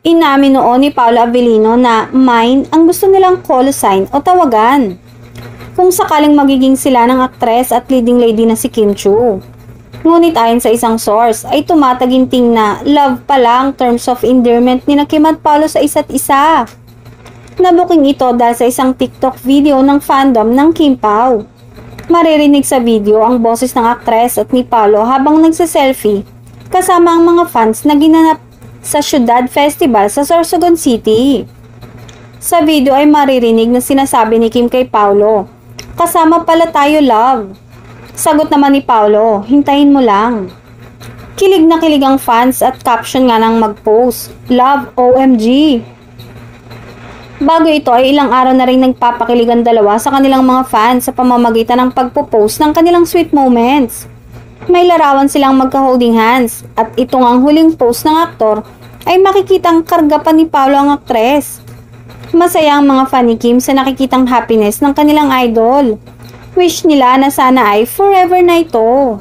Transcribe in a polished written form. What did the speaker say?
Inamin noon ni Paolo Avellino na mine ang gusto nilang call sign o tawagan kung sakaling magiging sila ng aktres at leading lady na si Kim Chiu. Ngunit ayon sa isang source ay tumataginting na love pa lang terms of endearment ni Kim at Paolo sa isa't isa. Nabuking ito dahil sa isang TikTok video ng fandom ng Kim Pao. Maririnig sa video ang boses ng aktres at ni Paolo habang nagse-selfie kasama ang mga fans na ginanap sa Syudad Festival sa Sorsogon City. Sa video ay maririnig na sinasabi ni Kim kay Paolo, "Kasama pala tayo, love." Sagot naman ni Paolo, "Hintayin mo lang." Kilig na kilig ang fans at caption nga nang mag-post, "Love OMG." Bago ito ay ilang araw na rin nagpapakilig ang dalawa sa kanilang mga fans sa pamamagitan ng pagpo-post ng kanilang sweet moments. May larawan silang magka-holding hands at itong ang huling post ng aktor ay makikitang karga pa ni Paolo ang aktres. Masaya ang mga fan ni Kim sa nakikitang happiness ng kanilang idol. Wish nila na sana ay forever na ito.